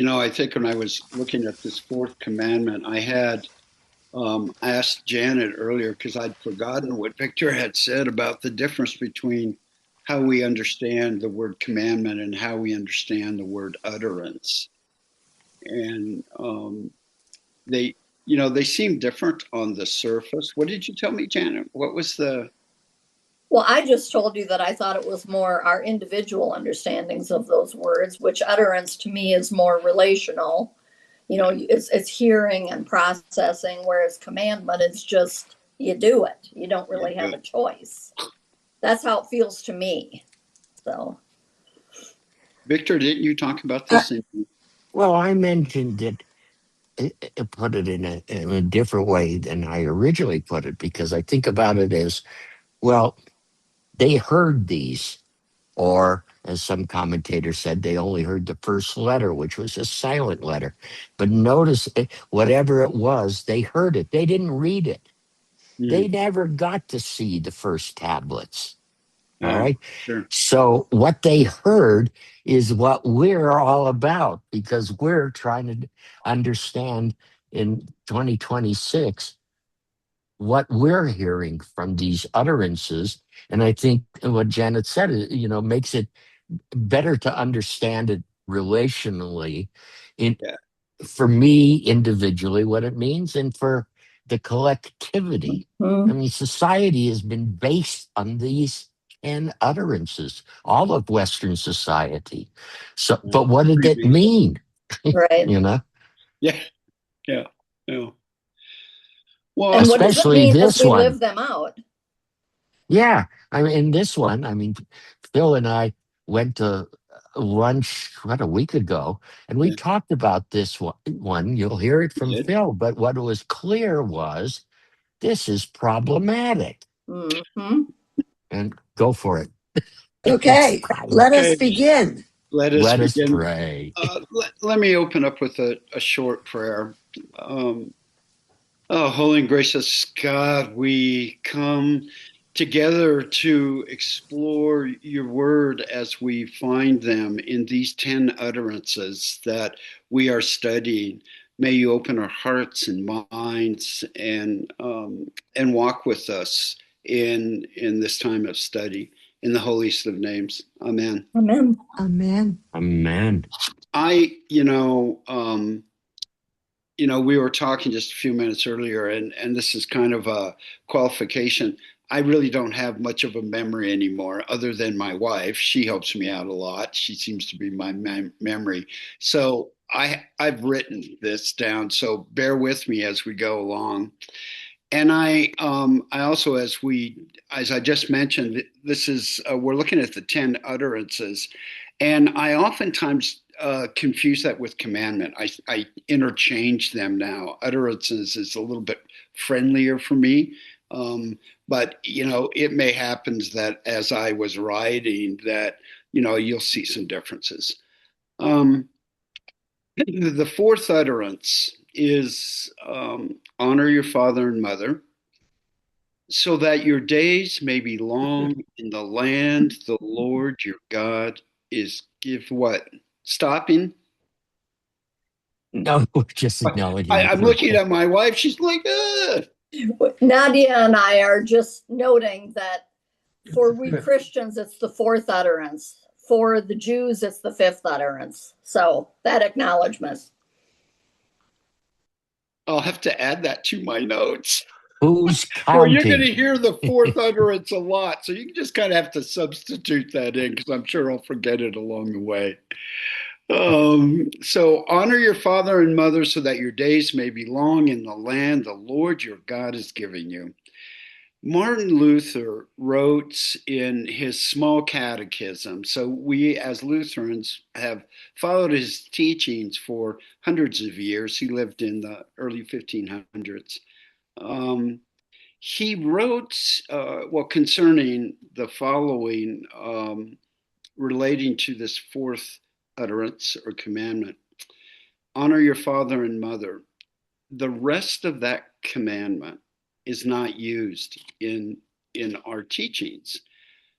I think when I was looking at this fourth commandment, I had asked Janet earlier because I'd forgotten what Victor had said about the difference between how we understand the word commandment and how we understand the word utterance. And they seem different on the surface. What did you tell me, Janet? What was the? Well, I just told you that I thought it was more our individual understandings of those words, which utterance to me is more relational. It's hearing and processing, whereas commandment is just you do it. You don't really have a choice. That's how it feels to me. So, Victor, didn't you talk about Uh, this? well, I mentioned it, put it in a different way than I originally put it, because I think about it as, well, they heard these, or as some commentators said, they only heard the first letter, which was a silent letter. But notice, whatever it was, they heard it. They didn't read it. They Mm, never got to see the first tablets. All yeah, right. sure. So what they heard is what we're all about, because we're trying to understand in 2026 what we're hearing from these utterances. And I think what Janet said, makes it better to understand it relationally, in Yeah. for me individually, what it means, and for the collectivity. I mm, mean, society has been based on these 10 utterances, all of Western society. So, Yeah. but what did Pretty it amazing. mean? right. You know, Yeah, yeah, yeah. Well, And what does it especially mean as this we one. live them out? Yeah, I mean, in this one, I mean, Phil and I went to lunch, what, a week ago, and we yeah, talked about this one. You'll hear it we from did. Phil, but what was clear was this is problematic. Hmm. And go for it. Okay, It's Okay, let us okay. begin. Let us Let us begin. pray. Let me open up with a short prayer. Um, oh, holy and gracious God, we come together to explore your word as we find them in these 10 utterances that we are studying. May you open our hearts and minds and walk with us in this time of study. In the holiest of names. Amen. Amen. Amen. Amen. I, we were talking just a few minutes earlier, and this is kind of a qualification. I really don't have much of a memory anymore, other than my wife. She helps me out a lot. She seems to be my memory. So I've written this down. So bear with me as we go along. And I also, as I just mentioned, this is we're looking at the 10 utterances, and I oftentimes confuse that with commandment. I interchange them now. Utterances is a little bit friendlier for me, but it may happen that as I was writing that you'll see some differences. Um, the fourth utterance is honor your father and mother so that your days may be long in the land the Lord your God is give what? Stopping? No, we're just acknowledging the I'm first looking one. at my wife. She's like, ugh. Nadia and I are just noting that for we Christians, it's the fourth utterance. For the Jews, it's the fifth utterance. So that acknowledgement. I'll have to add that to my notes. Who's Well, you're going counting? to hear the fourth utterance a lot, so you just kind of have to substitute that in because I'm sure I'll forget it along the way. So honor your father and mother so that your days may be long in the land the Lord your God is giving you. Martin Luther wrote in his small catechism. So we, as Lutherans, have followed his teachings for hundreds of years. He lived in the early 1500s. Um, he wrote, concerning the following, relating to this fourth utterance or commandment: honor your father and mother. The rest of that commandment is not used in our teachings.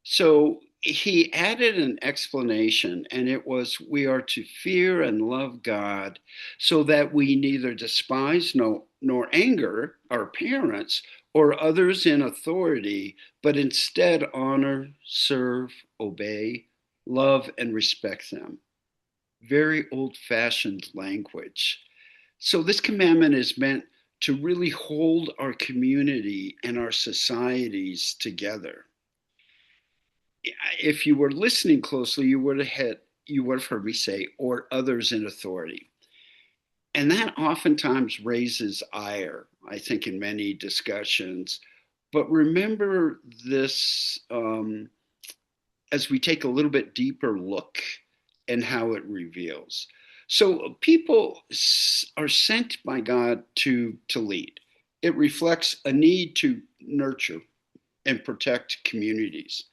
So he added an explanation, and it was, we are to fear and love God so that we neither despise nor anger our parents or others in authority, but instead honor, serve, obey, love, and respect them. Very old fashioned language. So, this commandment is meant to really hold our community and our societies together. If you were listening closely, you would have heard me say, or others in authority. And that oftentimes raises ire, I think, in many discussions. But remember this, as we take a little bit deeper look and how it reveals. So people are sent by God to lead. It reflects a need to nurture and protect communities.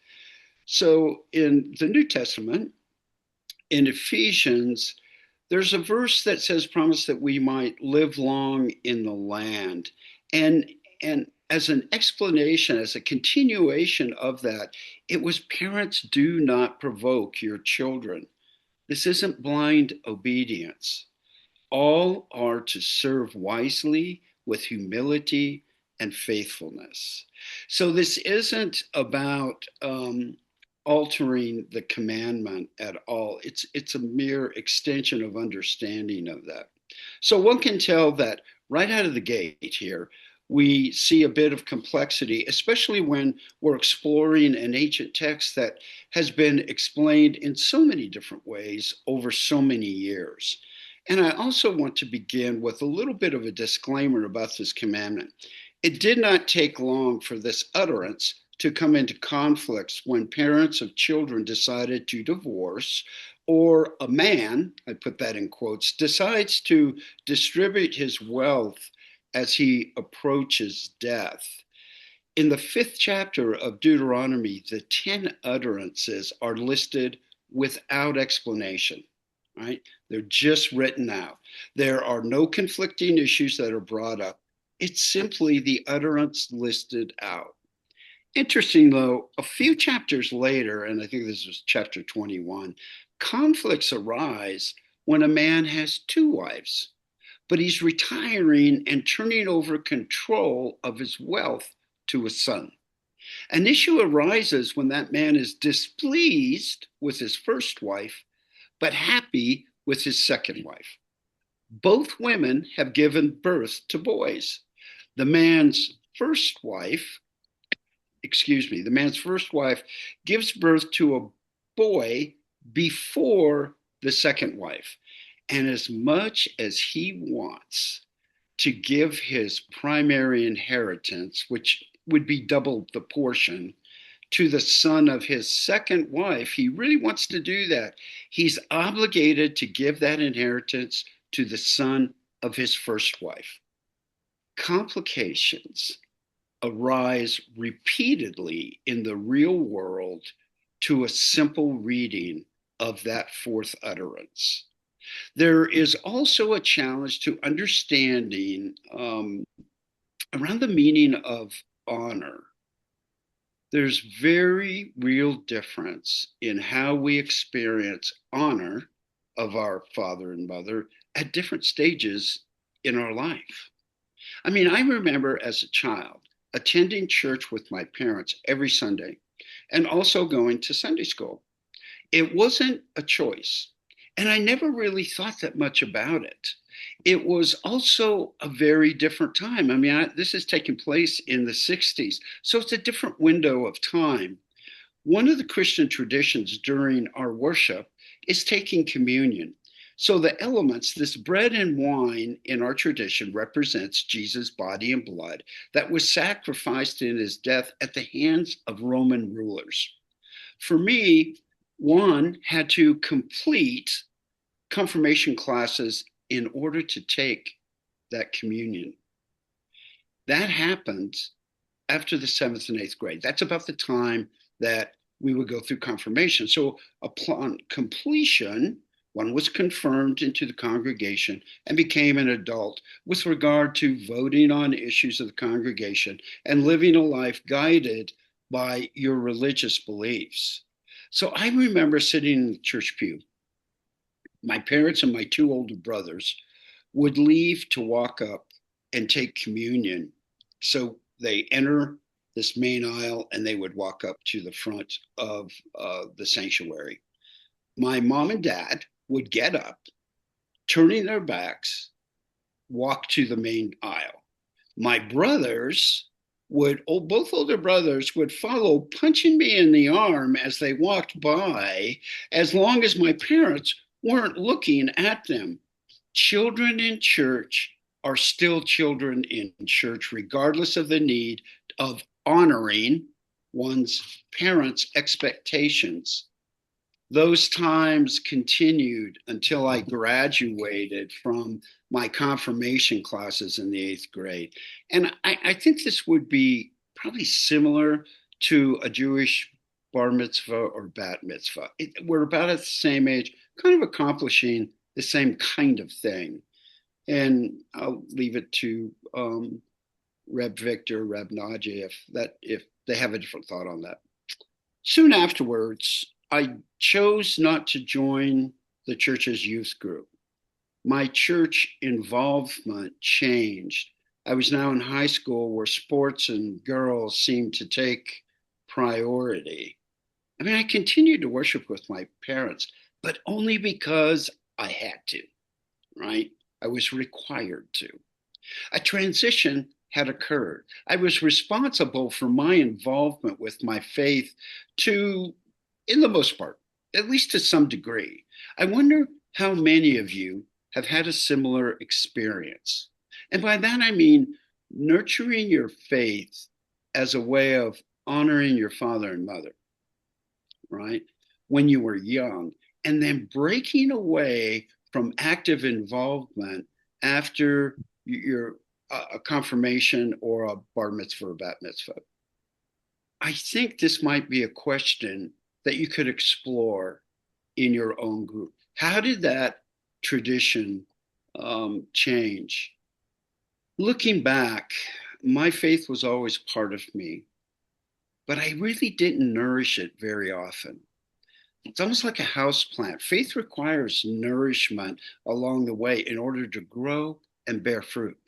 So in the New Testament, in Ephesians, there's a verse that says, promise that we might live long in the land. And and as an explanation, as a continuation of that, it was, parents, do not provoke your children. This isn't blind obedience. All are to serve wisely with humility and faithfulness. So this isn't about altering the commandment at all. It's a mere extension of understanding of that. So one can tell that right out of the gate here, we see a bit of complexity, especially when we're exploring an ancient text that has been explained in so many different ways over so many years. And I also want to begin with a little bit of a disclaimer about this commandment. It did not take long for this utterance to come into conflicts when parents of children decided to divorce, or a man, I put that in quotes, decides to distribute his wealth as he approaches death. In the fifth chapter of Deuteronomy, the 10 utterances are listed without explanation, right? They're just written out. There are no conflicting issues that are brought up. It's simply the utterance listed out. Interesting, though, a few chapters later, and I think this was chapter 21, conflicts arise when a man has two wives, but he's retiring and turning over control of his wealth to a son. An issue arises when that man is displeased with his first wife, but happy with his second wife. Both women have given birth to boys. The man's first wife, the man's first wife gives birth to a boy before the second wife. And as much as he wants to give his primary inheritance, which would be double the portion, to the son of his second wife, he really wants to do that. He's obligated to give that inheritance to the son of his first wife. Complications arise repeatedly in the real world to a simple reading of that fourth utterance. There is also a challenge to understanding around the meaning of honor. There's very real difference in how we experience honor of our father and mother at different stages in our life. I mean, I remember as a child attending church with my parents every Sunday and also going to Sunday school. It wasn't a choice. And I never really thought that much about it. It was also a very different time. I mean, this has taken place in the 60s. So it's a different window of time. One of the Christian traditions during our worship is taking communion. So the elements, this bread and wine in our tradition, represents Jesus' body and blood that was sacrificed in his death at the hands of Roman rulers. For me, one had to complete confirmation classes in order to take that communion. That happened after the seventh and eighth grade. That's about the time that we would go through confirmation. So upon completion, one was confirmed into the congregation and became an adult with regard to voting on issues of the congregation and living a life guided by your religious beliefs. So I remember sitting in the church pew. My parents and my two older brothers would leave to walk up and take communion. So they enter this main aisle and they would walk up to the front of the sanctuary. My mom and dad would get up, turning their backs, walk to the main aisle. My brothers would, both older brothers would follow, punching me in the arm as they walked by, as long as my parents weren't looking at them. Children in church are still children in church, regardless of the need of honoring one's parents' expectations. Those times continued until I graduated from my confirmation classes in the eighth grade. And I think this would be probably similar to a Jewish bar mitzvah or bat mitzvah. We're about at the same age, kind of accomplishing the same kind of thing. And I'll leave it to Reb Victor, Reb Najee, if they have a different thought on that. Soon afterwards, I chose not to join the church's youth group. My church involvement changed. I was now in high school where sports and girls seemed to take priority. I mean, I continued to worship with my parents, but only because I had to, right? I was required to. A transition had occurred. I was responsible for my involvement with my faith to, in the most part, at least to some degree. I wonder how many of you have had a similar experience. And by that, I mean nurturing your faith as a way of honoring your father and mother, right? When you were young, and then breaking away from active involvement after your a confirmation or a bar mitzvah or bat mitzvah. I think this might be a question that you could explore in your own group. How did that tradition change? Looking back, my faith was always part of me, but I really didn't nourish it very often. It's almost like a house plant. Faith requires nourishment along the way in order to grow and bear fruit.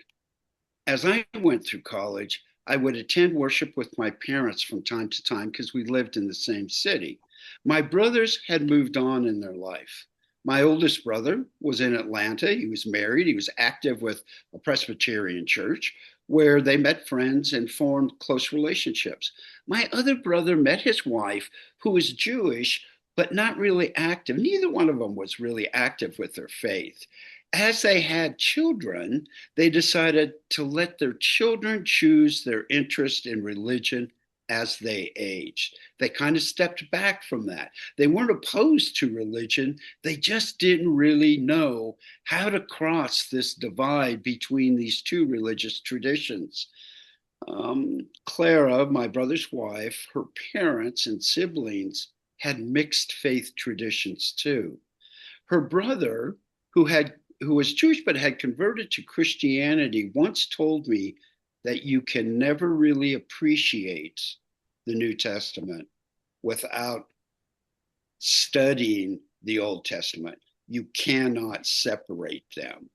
As I went through college, I would attend worship with my parents from time to time because we lived in the same city. My brothers had moved on in their life. My oldest brother was in Atlanta. He was married. He was active with a Presbyterian church where they met friends and formed close relationships. My other brother met his wife, who was Jewish, but not really active. Neither one of them was really active with their faith. As they had children, they decided to let their children choose their interest in religion as they aged. They kind of stepped back from that. They weren't opposed to religion, they just didn't really know how to cross this divide between these two religious traditions. Clara, my brother's wife, her parents and siblings had mixed faith traditions too. Her brother, who was Jewish but had converted to Christianity, once told me that you can never really appreciate the New Testament without studying the Old Testament. You cannot separate them.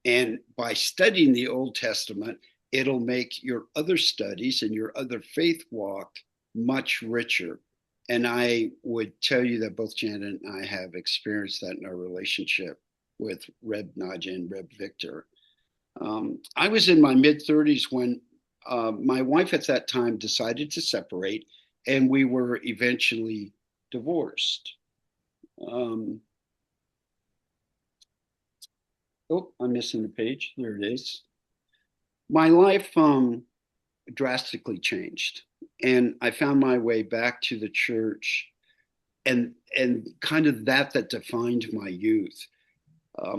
And by studying the Old Testament, it'll make your other studies and your other faith walk much richer. And I would tell you that both Janet and I have experienced that in our relationship with Reb Naja and Reb Victor. I was in my mid 30s when my wife at that time decided to separate, and we were eventually divorced. Oh, I'm missing a page. There it is. My life drastically changed, and I found my way back to the church, and kind of that defined my youth.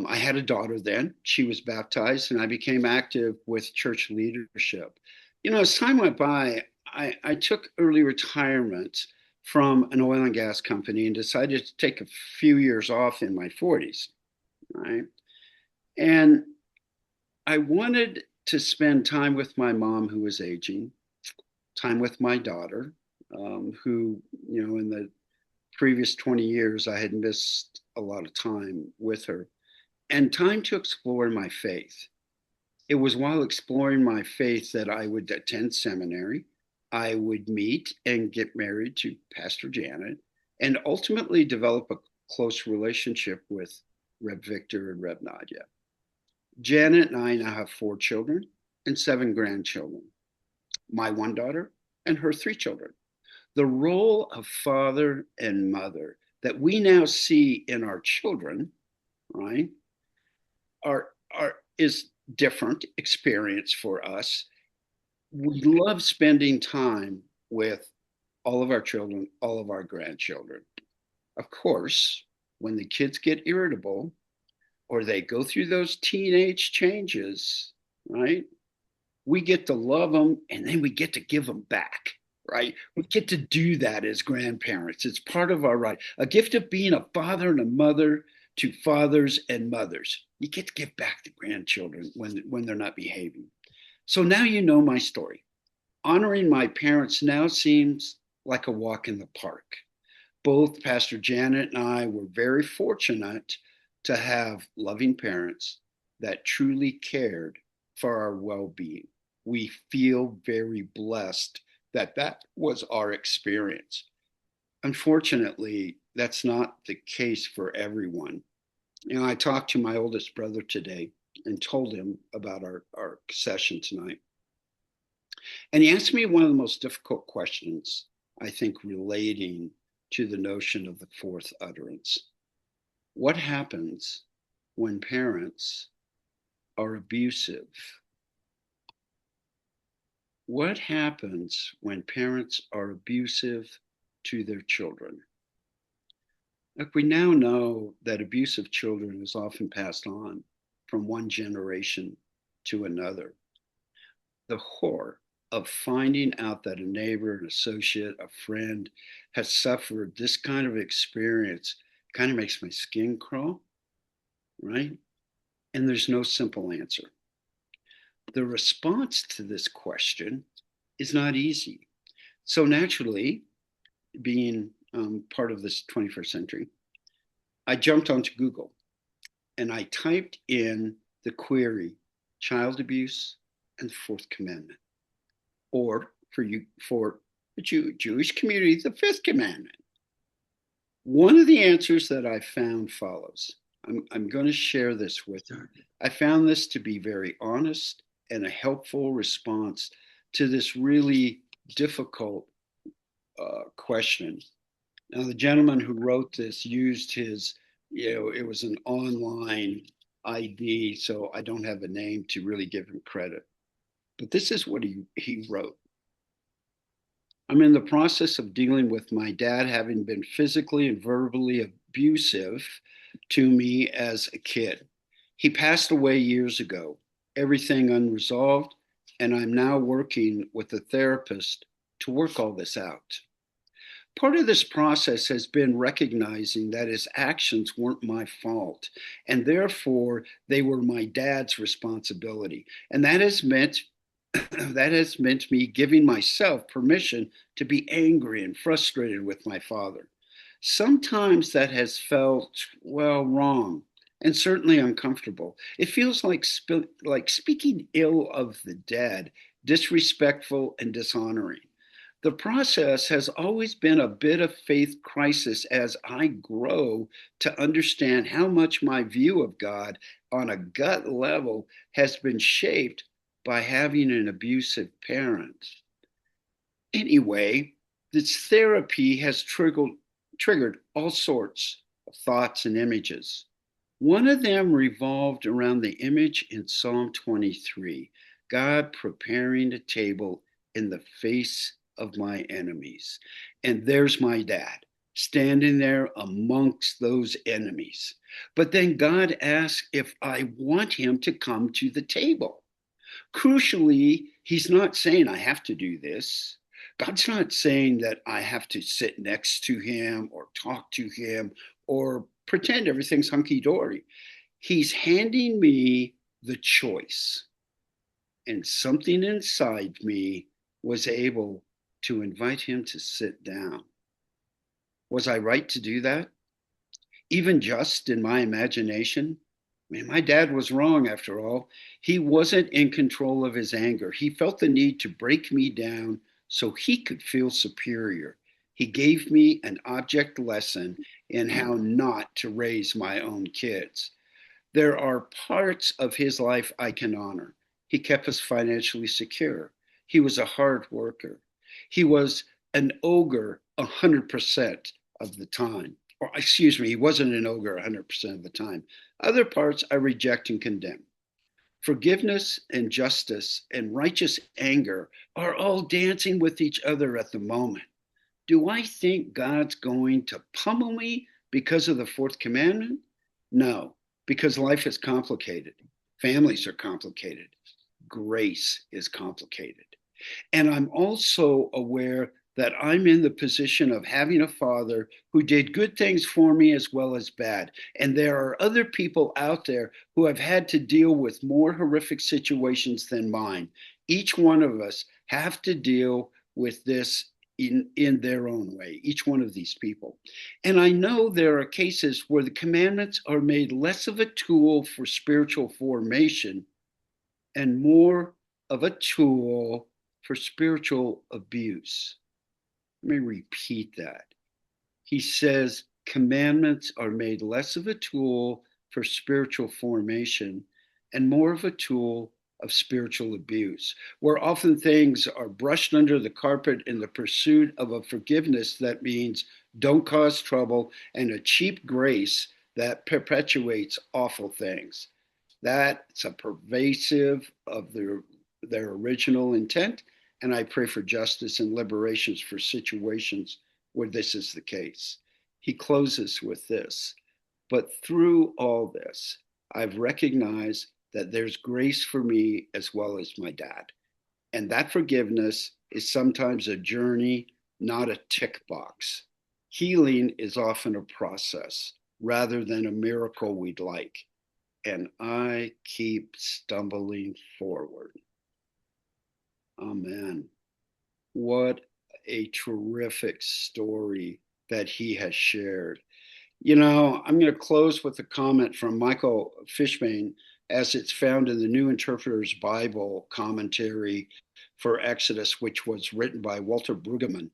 I had a daughter then. She was baptized, and I became active with church leadership. You know, as time went by, I took early retirement from an oil and gas company and decided to take a few years off in my 40s, right? And I wanted to spend time with my mom, who was aging, time with my daughter, who, in the previous 20 years, I had missed a lot of time with her and time to explore my faith. It was while exploring my faith that I would attend seminary. I would meet and get married to Pastor Janet and ultimately develop a close relationship with Reb Victor and Reb Nadia. Janet and I now have 4 children and 7 grandchildren, my one daughter and her 3 children. The role of father and mother that we now see in our children, right, are is different experience for us. We love spending time with all of our children, all of our grandchildren. Of course, when the kids get irritable or they go through those teenage changes, right? We get to love them and then we get to give them back, right? We get to do that as grandparents. It's part of our right. A gift of being a father and a mother to fathers and mothers. You get to give back to grandchildren when they're not behaving. So now you know my story. Honoring my parents now seems like a walk in the park. Both Pastor Janet and I were very fortunate to have loving parents that truly cared for our well being. We feel very blessed that that was our experience. Unfortunately, that's not the case for everyone. I talked to my oldest brother today and told him about our session tonight. And he asked me one of the most difficult questions, I think, relating to the notion of the fourth utterance. What happens when parents are abusive? What happens when parents are abusive to their children? Look, we now know that abuse of children is often passed on from one generation to another. The horror of finding out that a neighbor, an associate, a friend has suffered this kind of experience kind of makes my skin crawl, right? And there's no simple answer. The response to this question is not easy. So naturally, being part of this 21st century, I jumped onto Google and I typed in the query child abuse and the fourth commandment, or for the Jewish community, the fifth commandment. One of the answers that I found follows. I'm going to share this with you. I found this to be very honest and a helpful response to this really difficult question. Now, the gentleman who wrote this used his, it was an online ID, so I don't have a name to really give him credit. But this is what he wrote. I'm in the process of dealing with my dad having been physically and verbally abusive to me as a kid. He passed away years ago, everything unresolved, and I'm now working with a therapist to work all this out. Part of this process has been recognizing that his actions weren't my fault, and therefore they were my dad's responsibility. And that has meant me giving myself permission to be angry and frustrated with my father. Sometimes that has felt, well, wrong and certainly uncomfortable. It feels like speaking ill of the dead, disrespectful and dishonoring. The process has always been a bit of faith crisis as I grow to understand how much my view of God on a gut level has been shaped by having an abusive parent. Anyway, this therapy has triggered all sorts of thoughts and images. One of them revolved around the image in Psalm 23, God preparing a table in the face of my enemies. And there's my dad standing there amongst those enemies. But then God asks if I want him to come to the table. Crucially, he's not saying I have to do this. God's not saying that I have to sit next to him or talk to him or pretend everything's hunky dory. He's handing me the choice. And something inside me was able to invite him to sit down. Was I right to do that? Even just in my imagination? Man, my dad was wrong after all. He wasn't in control of his anger. He felt the need to break me down so he could feel superior. He gave me an object lesson in how not to raise my own kids. There are parts of his life I can honor. He kept us financially secure. He was a hard worker. He was an ogre 100% of the time. Or, excuse me, he wasn't an ogre 100% of the time. Other parts I reject and condemn. Forgiveness and justice and righteous anger are all dancing with each other at the moment. Do I think God's going to pummel me because of the fourth commandment? No, because life is complicated. Families are complicated. Grace is complicated. And I'm also aware that I'm in the position of having a father who did good things for me as well as bad. And there are other people out there who have had to deal with more horrific situations than mine. Each one of us have to deal with this in their own way, each one of these people. And I know there are cases where the commandments are made less of a tool for spiritual formation and more of a tool for spiritual abuse. Let me repeat that. He says commandments are made less of a tool for spiritual formation and more of a tool of spiritual abuse, where often things are brushed under the carpet in the pursuit of a forgiveness that means don't cause trouble and a cheap grace that perpetuates awful things. That's a pervasive of their original intent, and I pray for justice and liberations for situations where this is the case. He closes with this, but through all this, I've recognized that there's grace for me as well as my dad. And that forgiveness is sometimes a journey, not a tick box. Healing is often a process rather than a miracle we'd like. And I keep stumbling forward. Amen. What a terrific story that he has shared. You know, I'm going to close with a comment from Michael Fishbane as it's found in the New Interpreter's Bible commentary for Exodus, which was written by Walter Brueggemann.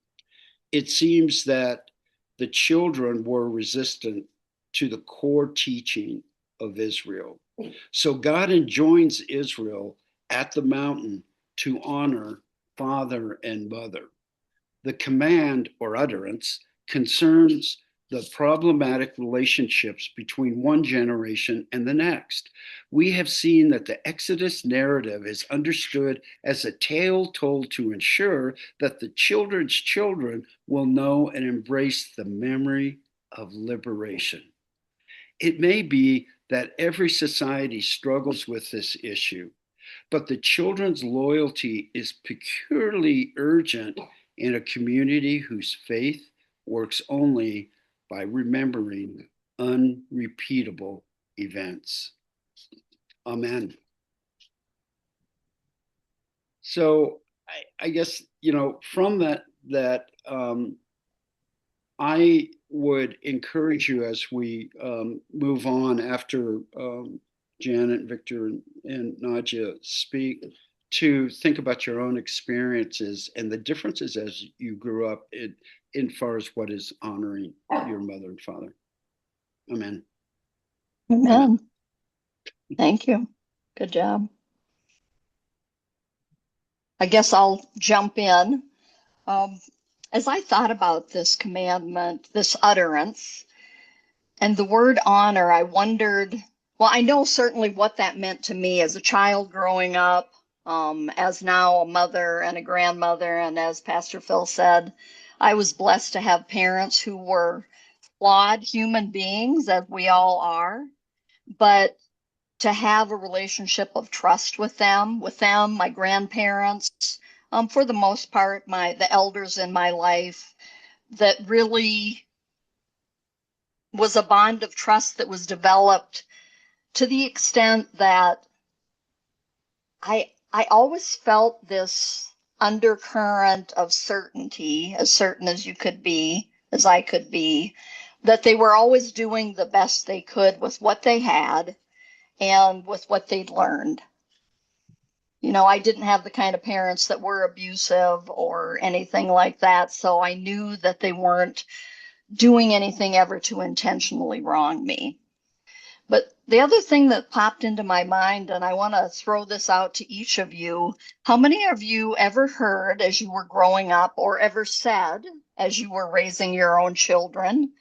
It seems that the children were resistant to the core teaching of Israel. So God enjoins Israel at the mountain to honor father and mother. The command or utterance concerns the problematic relationships between one generation and the next. We have seen that the Exodus narrative is understood as a tale told to ensure that the children's children will know and embrace the memory of liberation. It may be that every society struggles with this issue, but the children's loyalty is peculiarly urgent in a community whose faith works only by remembering unrepeatable events. Amen. So I guess, from that I would encourage you as we move on after Janet, Victor, and Nadia speak to think about your own experiences and the differences as you grew up in far as what is honoring your mother and father. Amen. Amen. Thank you. Good job. I guess I'll jump in. As I thought about this commandment, this utterance, and the word honor, I wondered, well, I know certainly what that meant to me as a child growing up, as now a mother and a grandmother. And as Pastor Phil said, I was blessed to have parents who were flawed human beings, as we all are, but to have a relationship of trust with them, my grandparents, for the most part, the elders in my life, that really was a bond of trust that was developed to the extent that I always felt this undercurrent of certainty, as certain as you could be, as I could be, that they were always doing the best they could with what they had and with what they'd learned. I didn't have the kind of parents that were abusive or anything like that, so I knew that they weren't doing anything ever to intentionally wrong me. But the other thing that popped into my mind, and I want to throw this out to each of you, how many of you ever heard as you were growing up or ever said as you were raising your own children,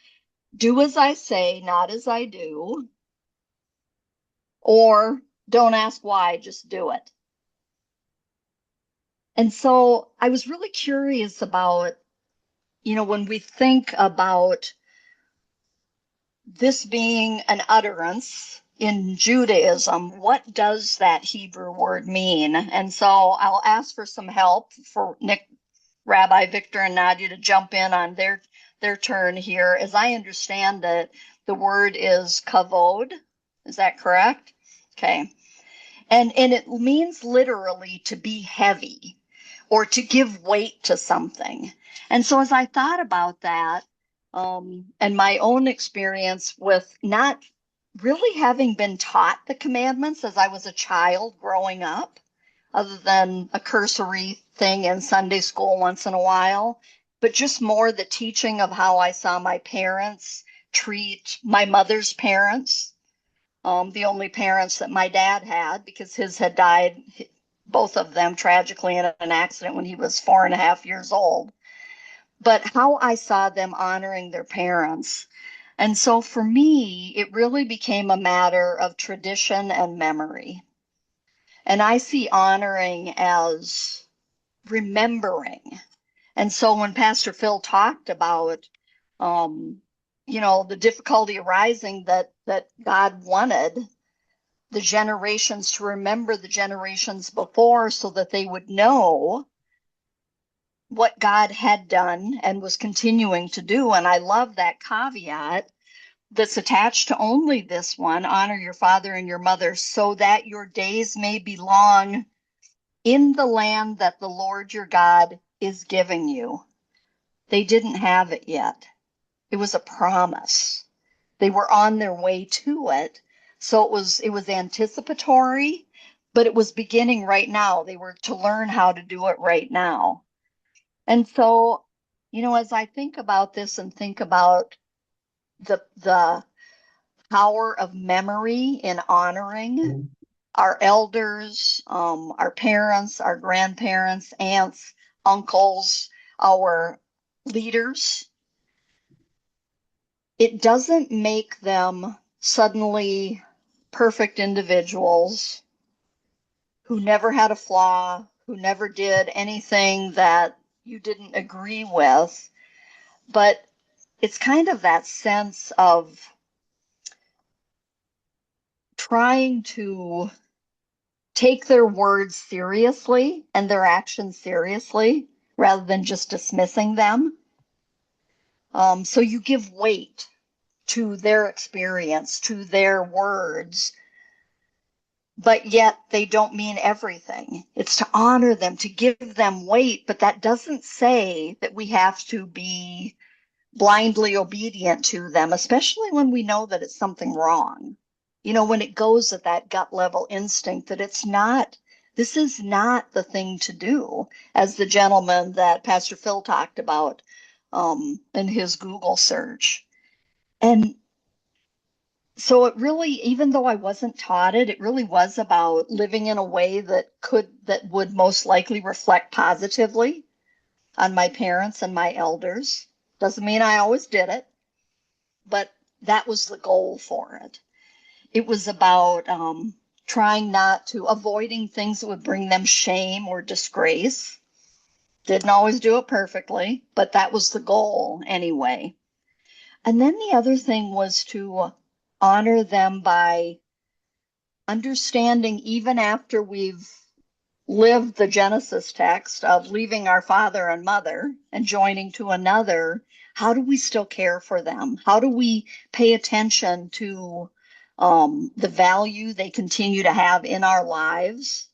do as I say, not as I do, or don't ask why, just do it? And so I was really curious about, when we think about this being an utterance in Judaism, what does that Hebrew word mean? And so I'll ask for some help for Nick, Rabbi Victor, and Nadia to jump in on their turn here. As I understand it, the word is kavod. Is that correct? Okay. And it means literally to be heavy or to give weight to something. And so as I thought about that, and my own experience with not really having been taught the commandments as I was a child growing up, other than a cursory thing in Sunday school once in a while, but just more the teaching of how I saw my parents treat my mother's parents, the only parents that my dad had, because his had died, both of them tragically in an accident when he was 4.5 years old. But how I saw them honoring their parents. And so for me, it really became a matter of tradition and memory. And I see honoring as remembering. And so when Pastor Phil talked about, the difficulty arising that God wanted the generations to remember the generations before so that they would know what God had done and was continuing to do. And I love that caveat that's attached to only this one: honor your father and your mother so that your days may be long in the land that the Lord your God is giving you. They didn't have it yet. It was a promise. They were on their way to it. So it was anticipatory, but it was beginning right now. They were to learn how to do it right now. And so, as I think about this and think about the power of memory in honoring our elders, our parents, our grandparents, aunts, uncles, our leaders, it doesn't make them suddenly perfect individuals who never had a flaw, who never did anything that you didn't agree with. But it's kind of that sense of trying to take their words seriously and their actions seriously rather than just dismissing them. So you give weight to their experience, to their words, but yet they don't mean everything. It's to honor them, to give them weight, but that doesn't say that we have to be blindly obedient to them, especially when we know that it's something wrong. When it goes at that gut level instinct that this is not the thing to do, as the gentleman that Pastor Phil talked about in his Google search. And so it really, even though I wasn't taught it, it really was about living in a way that would most likely reflect positively on my parents and my elders. Doesn't mean I always did it, but that was the goal for it. It was about avoiding things that would bring them shame or disgrace. Didn't always do it perfectly, but that was the goal anyway. And then the other thing was to honor them by understanding, even after we've lived the Genesis text of leaving our father and mother and joining to another, how do we still care for them? How do we pay attention to the value they continue to have in our lives?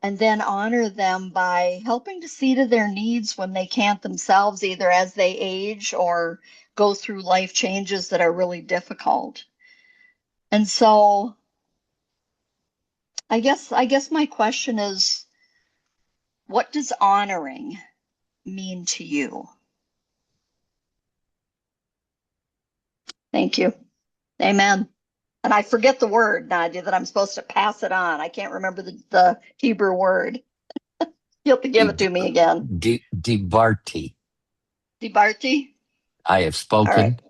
and then honor them by helping to see to their needs when they can't themselves, either as they age or go through life changes that are really difficult. And so I guess my question is, what does honoring mean to you? Thank you. Amen. And I forget the word, Nadia, that I'm supposed to pass it on. I can't remember the Hebrew word. You'll have to give it to me again. Dibarti. Dibarti? I have All right. spoken,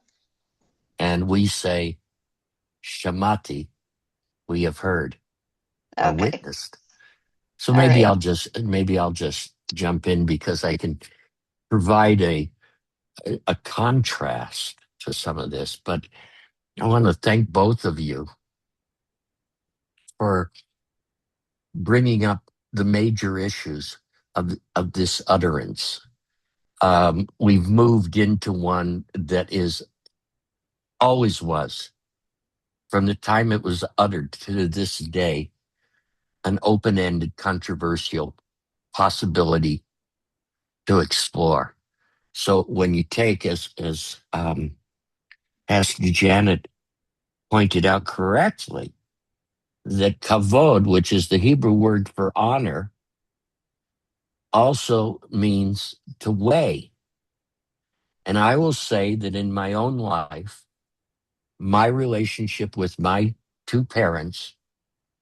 and we say shamati. We have heard or Okay. witnessed. So All maybe right. I'll just jump in because I can provide a contrast to some of this. But I want to thank both of you for bringing up the major issues of this utterance. We've moved into one that is always was, from the time it was uttered to this day, an open-ended, controversial possibility to explore. So when you take, as Pastor Janet pointed out correctly, that kavod, which is the Hebrew word for honor, also means to weigh. And I will say that in my own life, my relationship with my two parents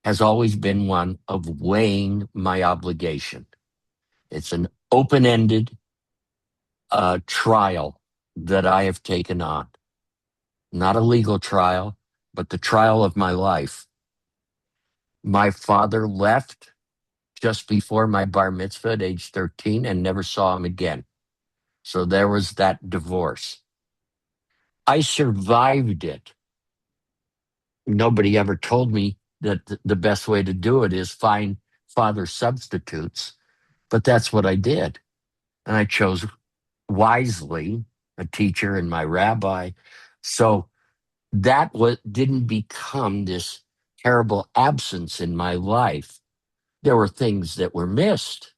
has always been one of weighing my obligation. It's an open ended trial that I have taken on, not a legal trial, but the trial of my life. My father left just before my bar mitzvah at age 13 and never saw him again. So there was that divorce. I survived it. Nobody ever told me that the best way to do it is find father substitutes, but that's what I did. And I chose wisely a teacher and my rabbi. So that didn't become this terrible absence in my life. There were things that were missed.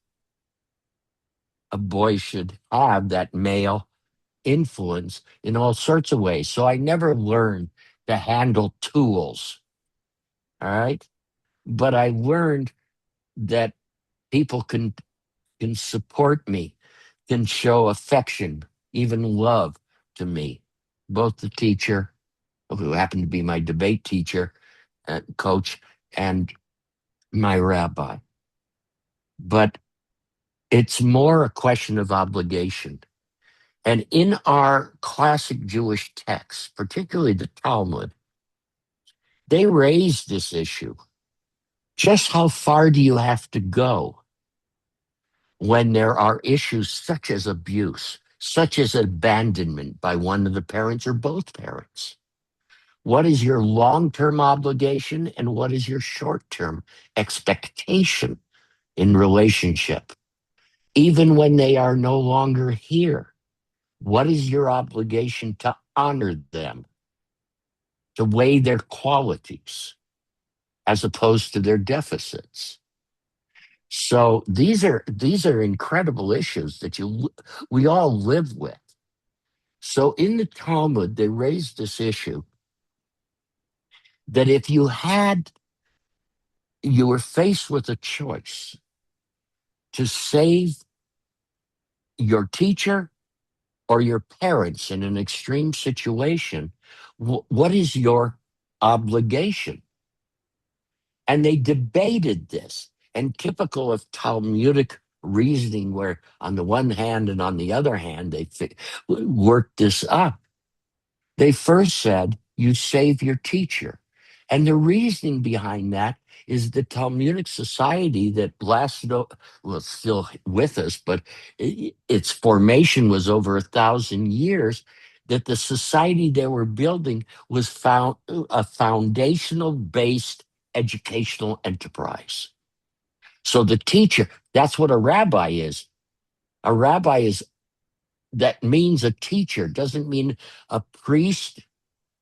A boy should have that male influence in all sorts of ways. So I never learned to handle tools. All right. But I learned that people can support me, can show affection, even love to me. Both the teacher, who happened to be my debate teacher, coach, and my rabbi. But it's more a question of obligation. And in our classic Jewish texts, particularly the Talmud, they raise this issue. Just how far do you have to go when there are issues such as abuse, such as abandonment by one of the parents or both parents? What is your long term obligation and what is your short term expectation in relationship? Even when they are no longer here, what is your obligation to honor them, to weigh their qualities as opposed to their deficits? So these are incredible issues that we all live with. So in the Talmud, they raised this issue that if you were faced with a choice to save your teacher or your parents in an extreme situation, what is your obligation? And they debated this. And typical of Talmudic reasoning, where on the one hand and on the other hand, they worked this up. They first said, you save your teacher. And the reasoning behind that is the Talmudic society that lasted, well, still with us, but its formation was over 1,000 years, that the society they were building was found a foundational based educational enterprise. So the teacher, that's what a rabbi is. A rabbi is, that means a teacher, doesn't mean a priest,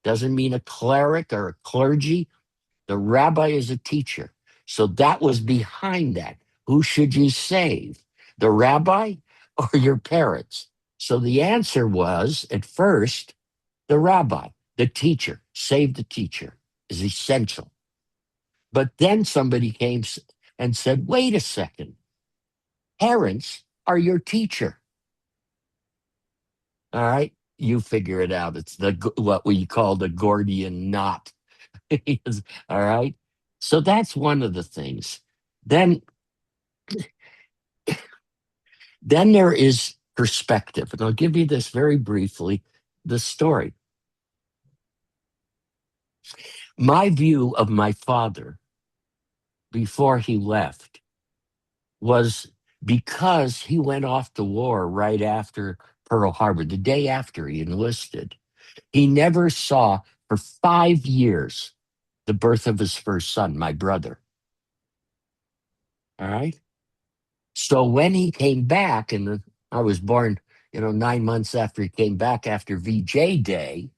doesn't mean a cleric or a clergy. The rabbi is a teacher. So that was behind that. Who should you save, the rabbi or your parents? So the answer was at first, the rabbi, the teacher. Save the teacher is essential. But then somebody came and said, wait a second, parents are your teacher. All right. You figure it out. It's what we call the Gordian knot. All right. So that's one of the things. Then then there is perspective. And I'll give you this very briefly, the story. My view of my father before he left was because he went off to war right after Pearl Harbor, the day after he enlisted. He never saw for 5 years the birth of his first son, my brother. All right. So when he came back, and I was born, 9 months after he came back after VJ Day,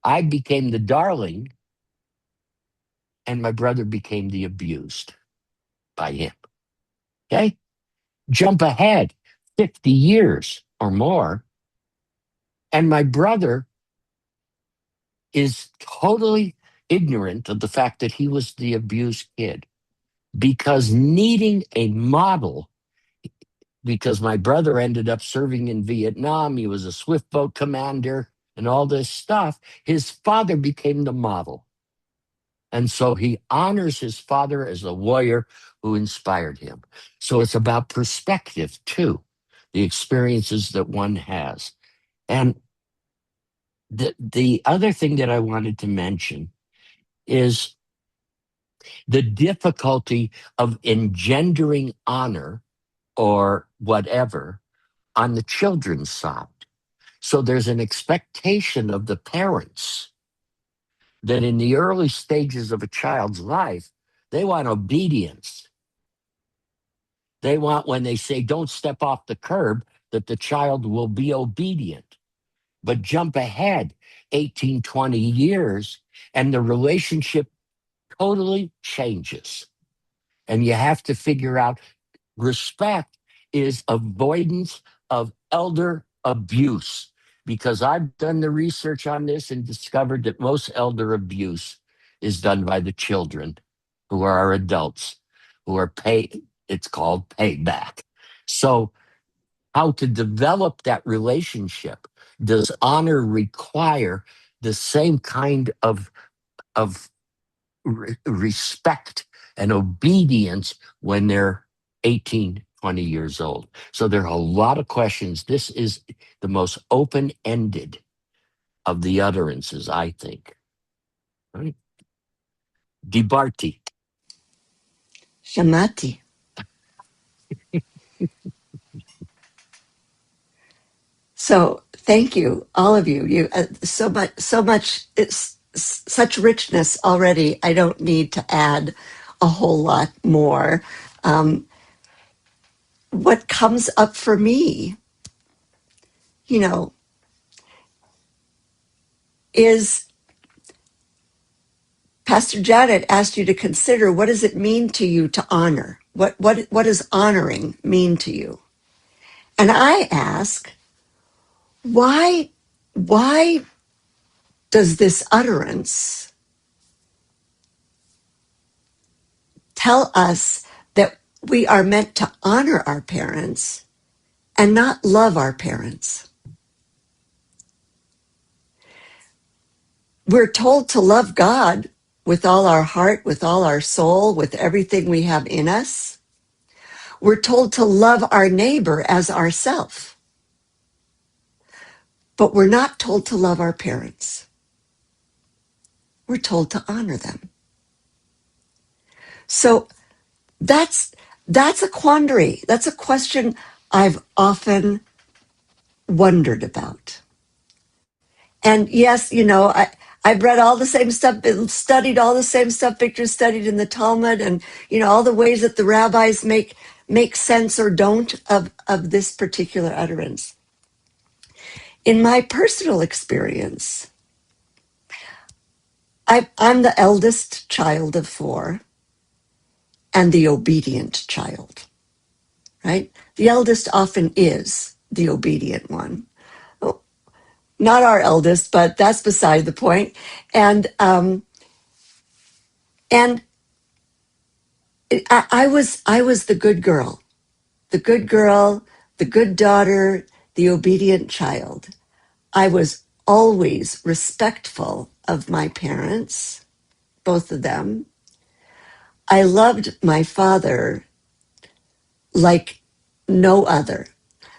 I became the darling, and my brother became the abused by him. Okay. Jump ahead 50 years or more, and my brother is totally ignorant of the fact that he was the abused kid because needing a model, because my brother ended up serving in Vietnam. He was a swift boat commander and all this stuff. His father became the model. And so he honors his father as a warrior who inspired him. So it's about perspective too, the experiences that one has. And the other thing that I wanted to mention is the difficulty of engendering honor or whatever on the children's side. So there's an expectation of the parents that in the early stages of a child's life, they want obedience. They want, when they say, don't step off the curb, that the child will be obedient. But jump ahead 18, 20 years, and the relationship totally changes. And you have to figure out respect is avoidance of elder abuse, because I've done the research on this and discovered that most elder abuse is done by the children who are our adults who are it's called payback. So how to develop that relationship? Does honor require the same kind of respect and obedience when they're 18, 20 years old? So there are a lot of questions. This is the most open-ended of the utterances, I think. Right? Dibarti. Shamati. So thank you, all of you. You so much. It's such richness already. I don't need to add a whole lot more. Um, what comes up for me, you know, is Pastor Janet asked you to consider, what does it mean to you to honor? What does honoring mean to you? And I ask, why does this utterance tell us that we are meant to honor our parents and not love our parents? We're told to love God with all our heart, with all our soul, with everything we have in us. We're told to love our neighbor as ourself, but we're not told to love our parents. We're told to honor them. So that's a quandary. That's a question I've often wondered about. And yes, I've read all the same stuff, studied all the same stuff Victor studied in the Talmud, and all the ways that the rabbis make sense or don't of this particular utterance. In my personal experience, I'm the eldest child of four, and the obedient child, right? The eldest often is the obedient one. Oh, not our eldest, but that's beside the point. And I was the good girl, the good daughter, the obedient child. I was always respectful of my parents, both of them. I loved my father like no other.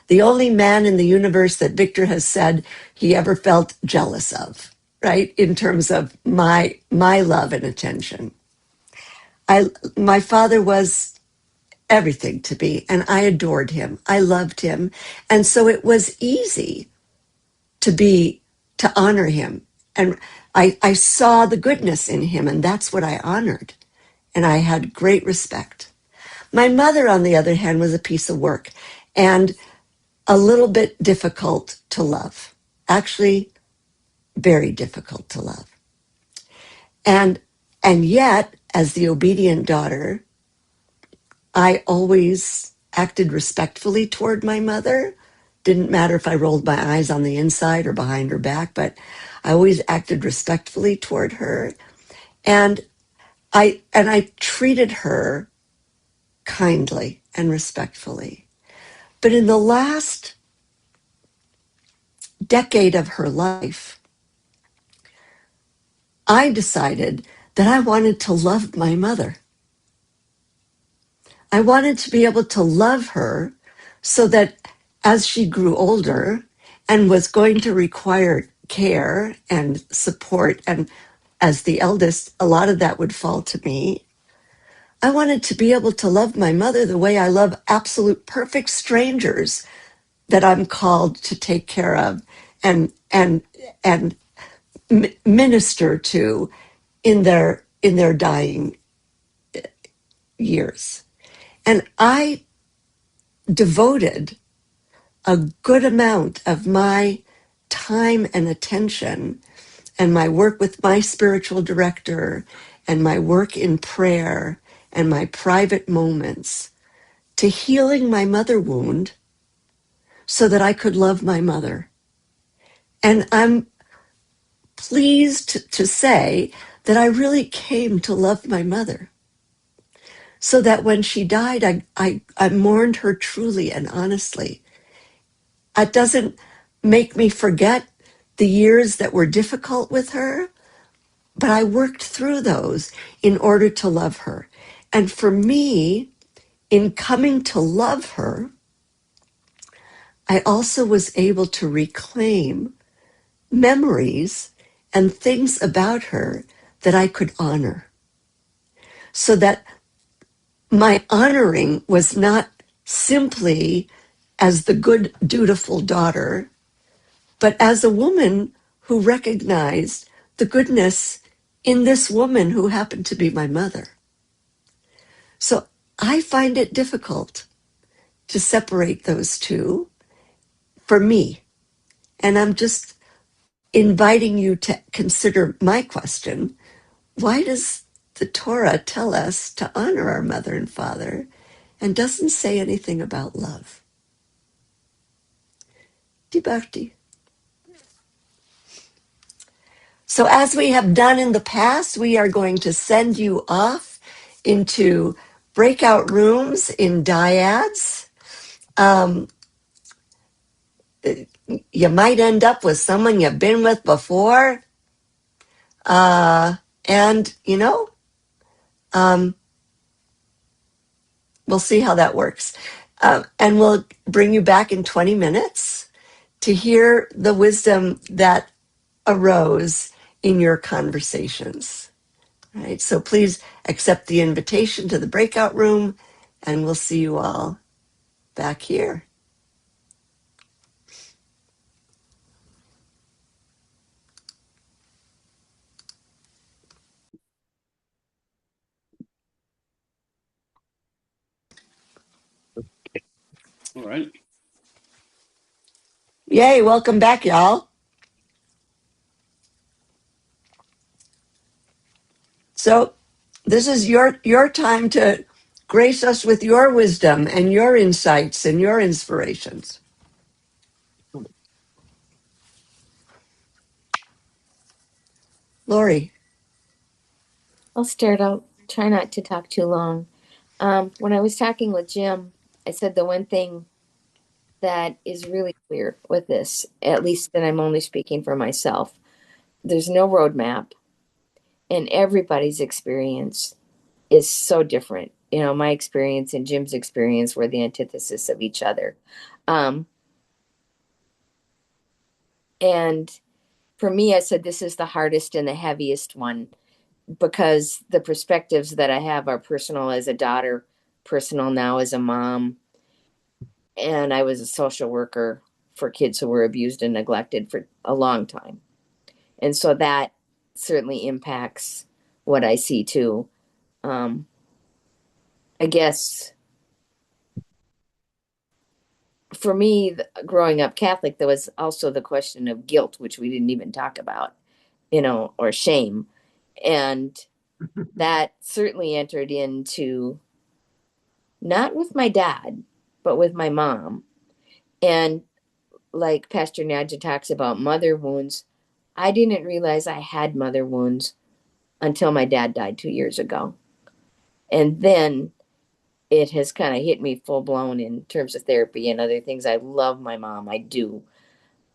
The only man in the universe that Victor has said he ever felt jealous of, right? In terms of my love and attention. My father was everything to me, and I adored him. I loved him. And so it was easy to honor him. And I saw the goodness in him, and that's what I honored. And I had great respect. My mother, on the other hand, was a piece of work and a little bit difficult to love. Actually, very difficult to love. And yet, as the obedient daughter, I always acted respectfully toward my mother. Didn't matter if I rolled my eyes on the inside or behind her back, but I always acted respectfully toward her. And I treated her kindly and respectfully. But in the last decade of her life, I decided that I wanted to love my mother. I wanted to be able to love her so that as she grew older and was going to require care and support, and as the eldest, a lot of that would fall to me. I wanted to be able to love my mother the way I love absolute perfect strangers that I'm called to take care of and minister to in their dying years. And I devoted a good amount of my time and attention and my work with my spiritual director and my work in prayer and my private moments to healing my mother wound so that I could love my mother. And I'm pleased to say that I really came to love my mother so that when she died, I mourned her truly and honestly. It doesn't make me forget the years that were difficult with her, but I worked through those in order to love her. And for me, in coming to love her, I also was able to reclaim memories and things about her that I could honor. So that my honoring was not simply as the good, dutiful daughter, but as a woman who recognized the goodness in this woman who happened to be my mother. So I find it difficult to separate those two for me. And I'm just inviting you to consider my question. Why does the Torah tell us to honor our mother and father and doesn't say anything about love? Dibarti. So as we have done in the past, we are going to send you off into breakout rooms in dyads. Um, you might end up with someone you've been with before. And, um, we'll see how that works. And we'll bring you back in 20 minutes to hear the wisdom that arose in your conversations. Right? So please accept the invitation to the breakout room, and we'll see you all back here. All right. Yay, welcome back, y'all. So this is your time to Grace us with your wisdom and your insights and your inspirations. Lori. I'll start out. Try not to talk too long. When I was talking with Jim, I said the one thing that is really clear with this, at least that I'm only speaking for myself, there's no roadmap, and everybody's experience is so different. You know, my experience and Jim's experience were the antithesis of each other. Um, and for me, I said this is the hardest and the heaviest one because the perspectives that I have are personal as a daughter, personal now as a mom, and I was a social worker for kids who were abused and neglected for a long time. And so that certainly impacts what I see too. Um, I guess for me, growing up Catholic, there was also the question of guilt, which we didn't even talk about, you know, or shame. And that certainly entered into not with my dad, but with my mom. And like Pastor Nadja talks about mother wounds, I didn't realize I had mother wounds until my dad died 2 years ago. And then it has kind of hit me full blown in terms of therapy and other things. I love my mom, I do.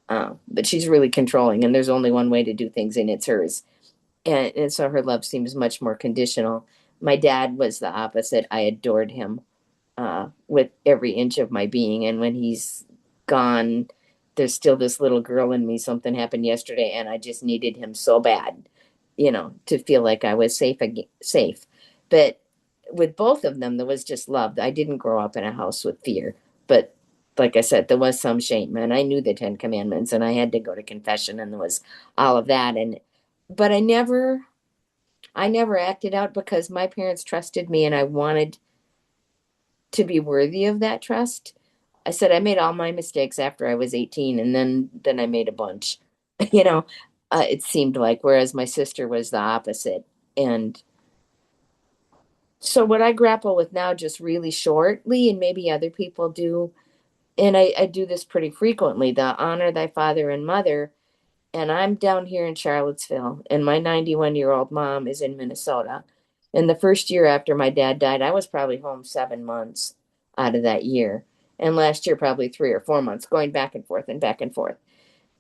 But she's really controlling, and there's only one way to do things, and it's hers. And so her love seems much more conditional. My dad was the opposite. I adored him with every inch of my being. And when he's gone, there's still this little girl in me. Something happened yesterday, and I just needed him so bad, you know, to feel like I was safe again, safe. But with both of them, there was just love. I didn't grow up in a house with fear, but like I said, there was some shame, and I knew the Ten Commandments, and I had to go to confession, and there was all of that. And but I never acted out because my parents trusted me, and I wanted to be worthy of that trust. I said I made all my mistakes after I was 18, and then I made a bunch. You know, it seemed like, whereas my sister was the opposite. And so what I grapple with now, just really shortly, and maybe other people do, and I do this pretty frequently, the honor thy father and mother. And I'm down here in Charlottesville, and my 91-year-old mom is in Minnesota. And the first year after my dad died, I was probably home 7 months out of that year. And last year, probably 3 or 4 months, going back and forth and back and forth.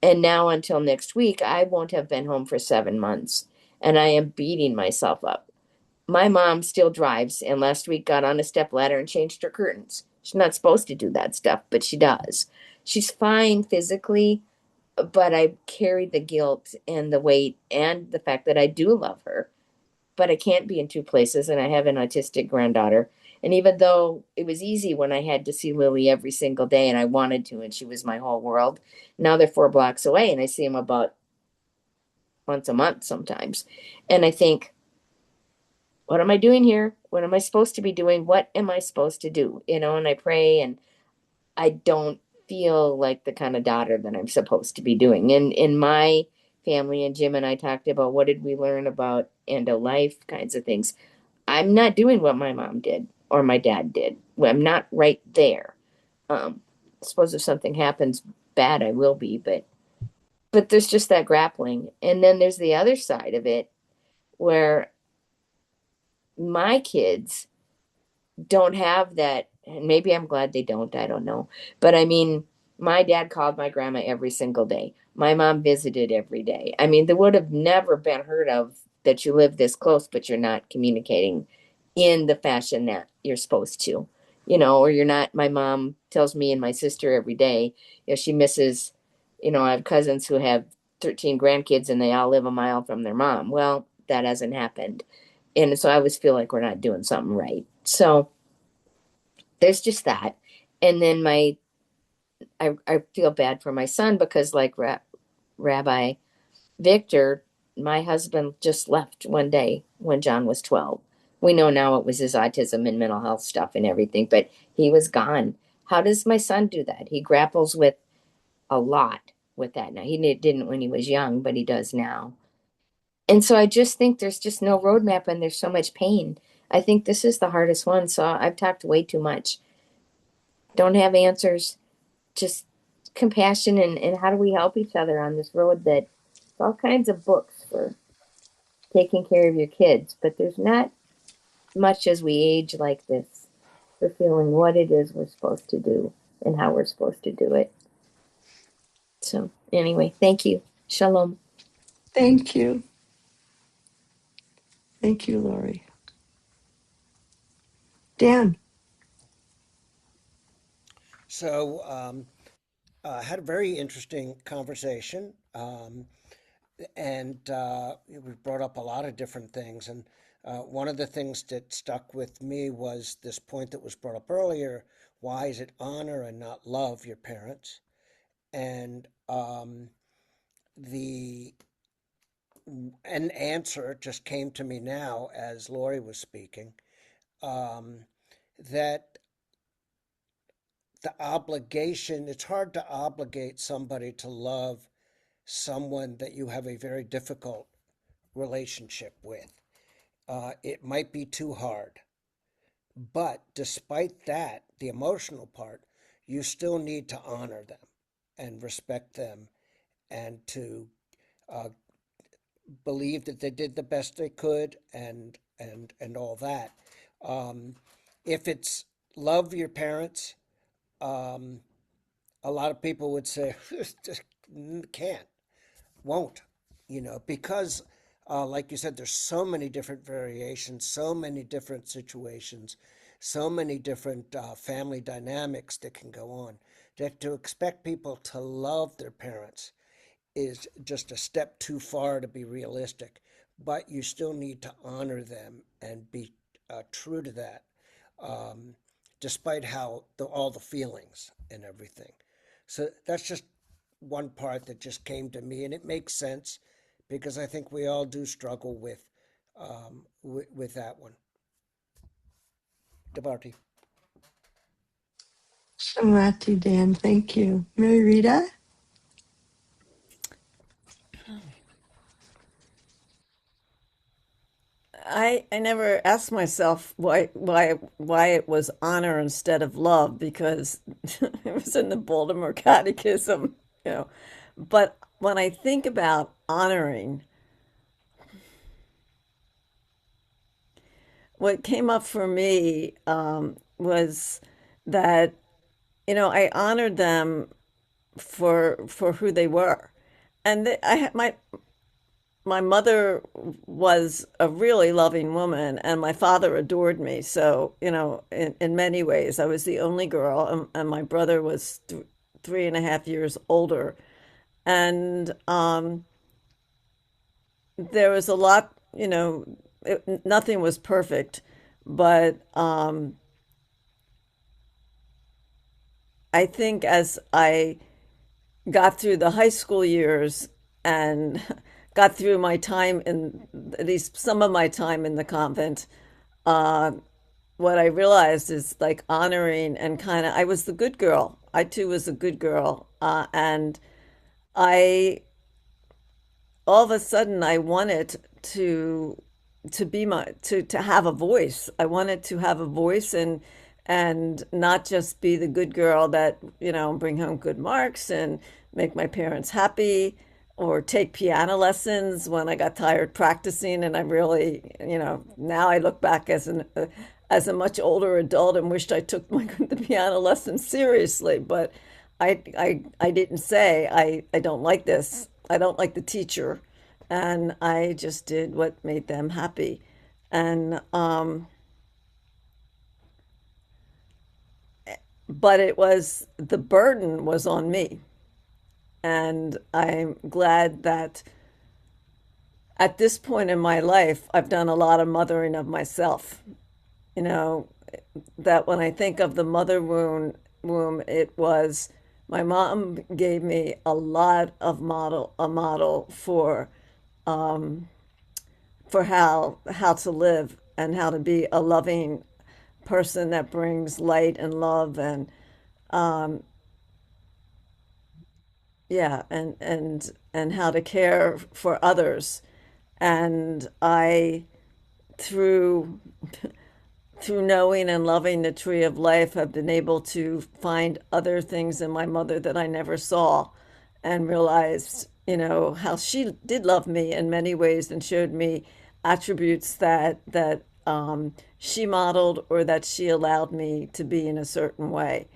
And now, until next week, I won't have been home for 7 months. And I am beating myself up. My mom still drives, and last week got on a step ladder and changed her curtains. She's not supposed to do that stuff, but she does. She's fine physically, but I carried the guilt and the weight and the fact that I do love her, but I can't be in two places. And I have an autistic granddaughter. And even though it was easy when I had to see Lily every single day and I wanted to, and she was my whole world, now they're 4 blocks away and I see them about once a month sometimes. And I think, what am I doing here? What am I supposed to be doing? What am I supposed to do? You know, and I pray, and I don't feel like the kind of daughter that I'm supposed to be doing. And in my family, and Jim and I talked about what did we learn about end of life kinds of things. I'm not doing what my mom did or my dad did. Well, I'm not right there. I suppose if something happens bad, I will be, but there's just that grappling. And then there's the other side of it where my kids don't have that, and maybe I'm glad they don't, I don't know. But I mean, my dad called my grandma every single day. My mom visited every day. I mean, there would have never been heard of that you live this close, but you're not communicating in the fashion that you're supposed to, you know, or you're not. My mom tells me and my sister every day, you know, she misses, you know, I have cousins who have 13 grandkids and they all live a mile from their mom. Well, that hasn't happened. And so I always feel like we're not doing something right. So there's just that. And then I feel bad for my son because, like Rabbi Victor, my husband just left one day when John was 12. We know now it was his autism and mental health stuff and everything, but he was gone. How does my son do that? He grapples with a lot with that now. He didn't when he was young, but he does now. And so I just think there's just no roadmap, and there's so much pain. I think this is the hardest one. So I've talked way too much. Don't have answers, just compassion and how do we help each other on this road that all kinds of books for taking care of your kids, but there's not much as we age like this for feeling what it is we're supposed to do and how we're supposed to do it. So, anyway, thank you. Shalom. Thank you. Thank you, Lori. Dan. So, had a very interesting conversation, and we brought up a lot of different things. And one of the things that stuck with me was this point that was brought up earlier: why is it honor and not love your parents? And the an answer just came to me now as Lori was speaking, um, that the obligation, it's hard to obligate somebody to love someone that you have a very difficult relationship with. It might be too hard. But despite that, the emotional part, you still need to honor them and respect them and to uh, believe that they did the best they could and all that. Um, if it's love your parents, um, a lot of people would say just can't, won't, because like you said, there's so many different variations, so many different situations, so many different family dynamics that can go on, that to expect people to love their parents is just a step too far to be realistic. But you still need to honor them and be true to that, um, despite all the feelings and everything. So that's just one part that just came to me, and it makes sense because I think we all do struggle with that one. Debarty. Shamati, Dan. Thank you. Mary Rita? I never asked myself why it was honor instead of love because it was in the Baltimore Catechism, you know. But when I think about honoring, what came up for me was that I honored them for who they were, and my mother was a really loving woman and my father adored me, so in many ways I was the only girl, and my brother was 3.5 years older, and there was a lot, nothing was perfect, but I think as I got through the high school years and got through my time in at least some of my time in the convent, uh, what I realized is like honoring and kind of, I was the good girl. I too was a good girl. And I, all of a sudden, I wanted to to have a voice. I wanted to have a voice and not just be the good girl that, bring home good marks and make my parents happy or take piano lessons when I got tired practicing. And I really, now I look back as a much older adult and wished I took the piano lessons seriously. But I didn't say I don't like this. I don't like the teacher, and I just did what made them happy. And but it was, the burden was on me, and I'm glad that at this point in my life I've done a lot of mothering of myself. You know, that when I think of the womb, it was my mom gave me a lot of a model for how to live and how to be a loving person that brings light and love, and yeah, and how to care for others. And I, through through knowing and loving the tree of life, have been able to find other things in my mother that I never saw, and realized, how she did love me in many ways and showed me attributes that she modeled or that she allowed me to be in a certain way.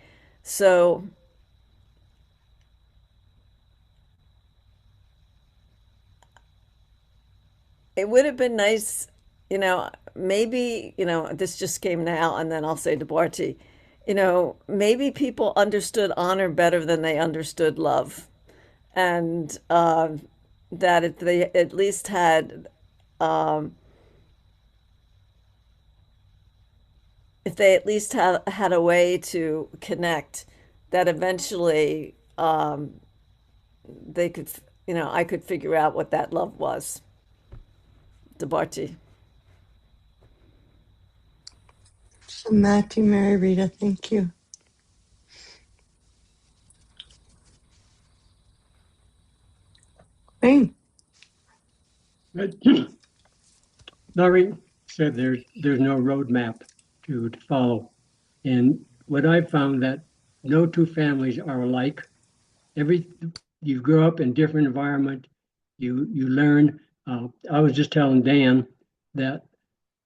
So it would have been nice, maybe, this just came now, and then I'll say to Barty, maybe people understood honor better than they understood love. And that if they at least had, um, if they at least had a way to connect, that eventually they could, I could figure out what that love was. To Barty. So, Matthew, Mary, Rita, thank you. Wayne. But Laurie said there's no roadmap to follow. And what I found that no two families are alike. Every you grow up in different environment, you learn. I was just telling Dan that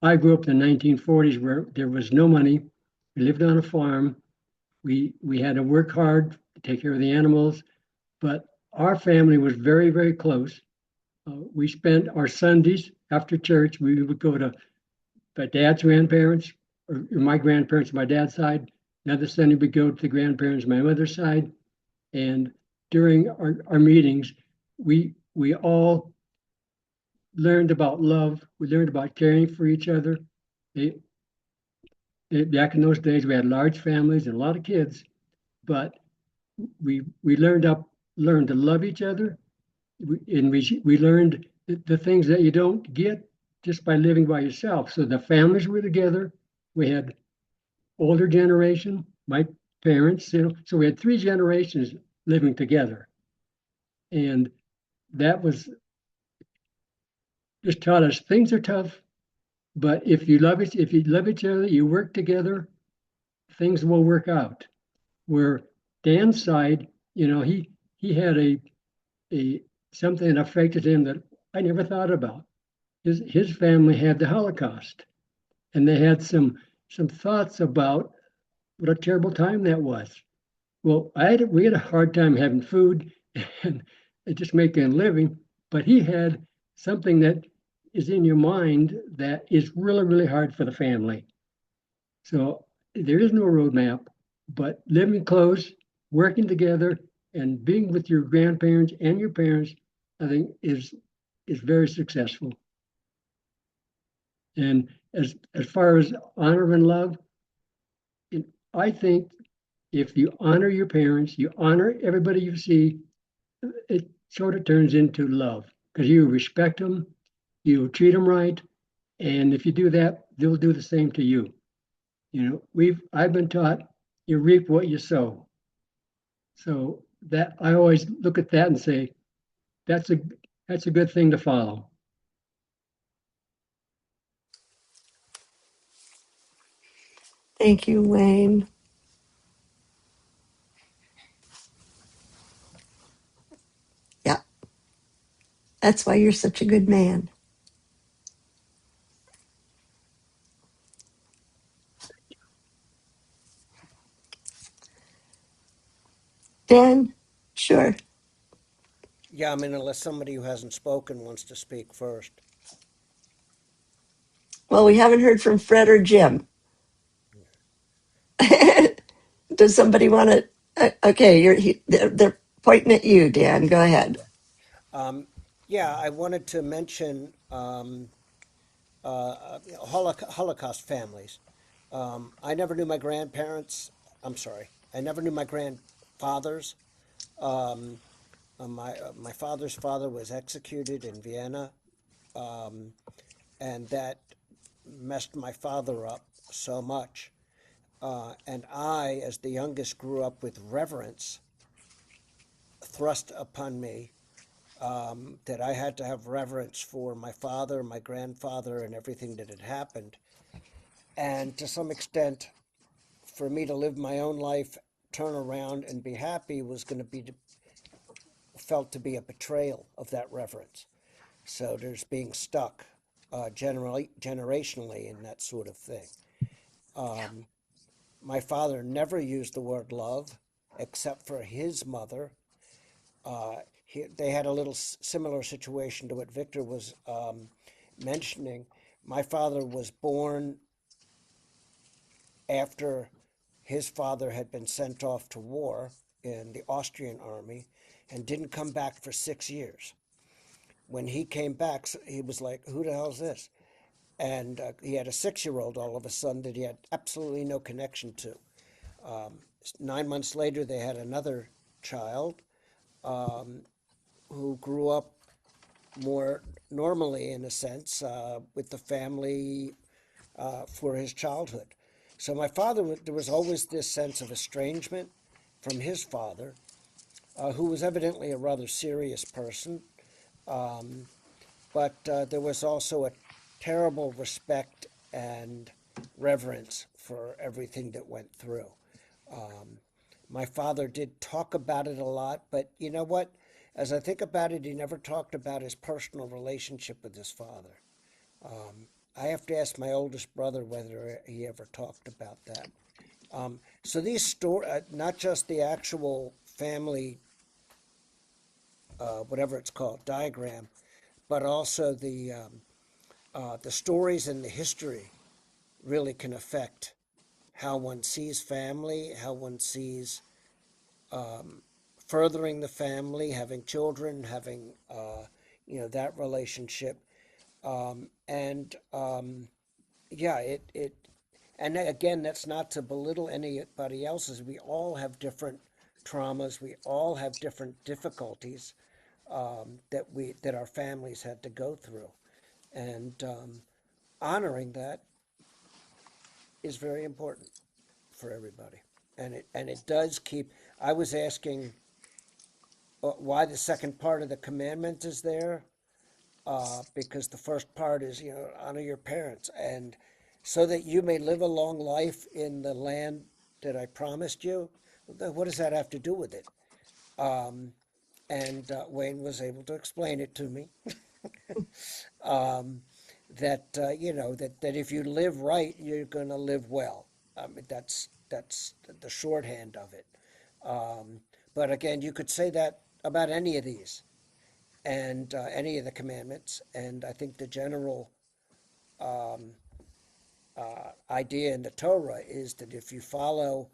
I grew up in the 1940s where there was no money. We lived on a farm. We had to work hard to take care of the animals, but our family was very, very close. We spent our Sundays after church. We would go to my dad's grandparents, or my grandparents, my dad's side. Another Sunday we go to the grandparents, my mother's side. And during our meetings, we all learned about love. We learned about caring for each other. They, Back in those days, we had large families and a lot of kids, but we learned to love each other. We learned the things that you don't get just by living by yourself. So the families were together. We had older generation, my parents, so we had three generations living together, and that was just taught us things are tough, but if you love each other, you work together, things will work out. Where Dan's side, he had a something that affected him that I never thought about. His family had the Holocaust, and they had some thoughts about what a terrible time that was. Well, we had a hard time having food and just making a living, but he had something that is in your mind that is really, really hard for the family. So there is no roadmap, but living close, working together, and being with your grandparents and your parents, I think is very successful. And as far as honor and love, I think if you honor your parents, you honor everybody you see, it sort of turns into love because you respect them, you treat them right, and if you do that, they'll do the same to you. I've been taught you reap what you sow. So that I always look at that and say that's a that's a good thing to follow. Thank you, Wayne. Yeah, that's why you're such a good man. Dan, sure. Yeah, I mean, unless somebody who hasn't spoken wants to speak first. Well, we haven't heard from Fred or Jim. Does somebody want to? Okay, they're pointing at you, Dan. Go ahead. Um, yeah, I wanted to mention Holocaust families. I never knew my grandparents. I'm sorry, I never knew my grandfathers. Um, my father's father was executed in Vienna, and that messed my father up so much. And I, as the youngest, grew up with reverence thrust upon me, that I had to have reverence for my father, my grandfather, and everything that had happened. And to some extent, for me to live my own life, turn around and be happy was going to be felt to be a betrayal of that reverence. So there's being stuck generationally in that sort of thing. My father never used the word love except for his mother. They had a little similar situation to what Victor was mentioning. My father was born after his father had been sent off to war in the Austrian army and didn't come back for 6 years. When he came back, he was like, "Who the hell is this?" And he had a 6-year-old all of a sudden that he had absolutely no connection to. 9 months later, they had another child who grew up more normally, in a sense, with the family for his childhood. So my father, there was always this sense of estrangement from his father, who was evidently a rather serious person, but there was also a terrible respect and reverence for everything that went through. My father did talk about it a lot, but you know what? As I think about it, he never talked about his personal relationship with his father. I have to ask my oldest brother whether he ever talked about that. So these not just the actual family, whatever it's called, diagram, but also the stories and the history really can affect how one sees family, how one sees furthering the family, having children, having that relationship, and yeah, it and again, that's not to belittle anybody else's. We all have different traumas. We all have different difficulties that our families had to go through, and honoring that is very important for everybody. And it does keep. I was asking why the second part of the commandment is there, because the first part is, honor your parents, and so that you may live a long life in the land that I promised you. What does that have to do with it? And Wayne was able to explain it to me. That that if you live right, you're going to live well. That's the shorthand of it. But again, you could say that about any of these and any of the commandments. And I think the general idea in the Torah is that if you follow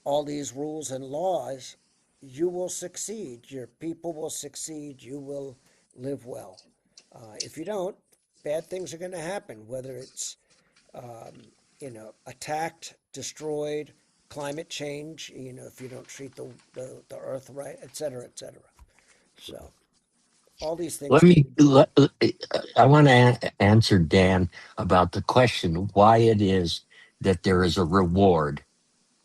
all these rules and laws, you will succeed. Your people will succeed. You will live well. If you don't, bad things are going to happen, whether it's attacked, destroyed, climate change, if you don't treat the earth right, et cetera, et cetera. So all these things Let can me. be. I want to answer Dan about the question why it is that there is a reward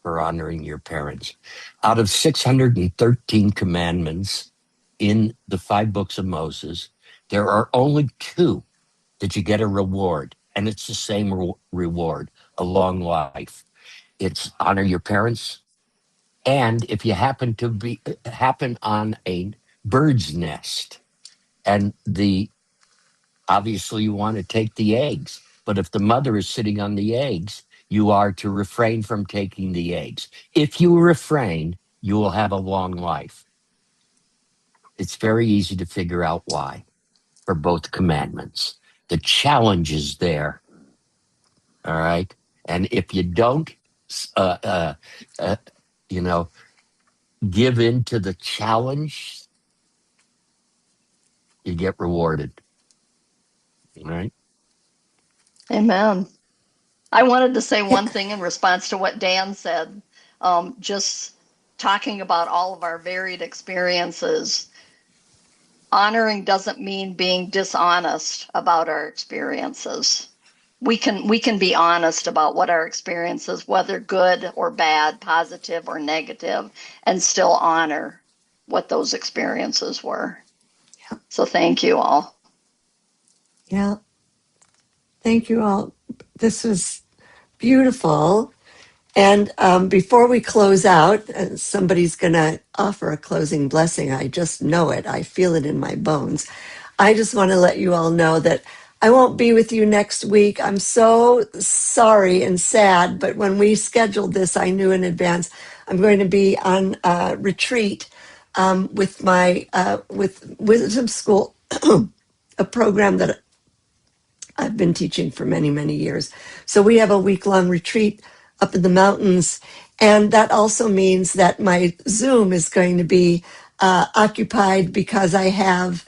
for honoring your parents. Out of 613 commandments in the 5 books of Moses, there are only 2 that you get a reward, and it's the same reward: a long life. It's honor your parents, and if you happen on a bird's nest, and the obviously you want to take the eggs, but if the mother is sitting on the eggs, you are to refrain from taking the eggs. If you refrain, you will have a long life. It's very easy to figure out why for both commandments. The challenge is there. All right. And if you don't, uh, uh, uh, you know, give in to the challenge, you get rewarded. All right. Amen. I wanted to say one thing in response to what Dan said. Just talking about all of our varied experiences, honoring doesn't mean being dishonest about our experiences. We can be honest about what our experiences, whether good or bad, positive or negative, and still honor what those experiences were. So thank you all. Yeah. Thank you all. This was beautiful. And before we close out, somebody's going to offer a closing blessing. I just know it. I feel it in my bones. I just want to let you all know that I won't be with you next week. I'm so sorry and sad, but when we scheduled this, I knew in advance I'm going to be on retreat with my with Wisdom School, a program that I've been teaching for many, many years. So we have a week-long retreat up in the mountains. And that also means that my Zoom is going to be occupied because I have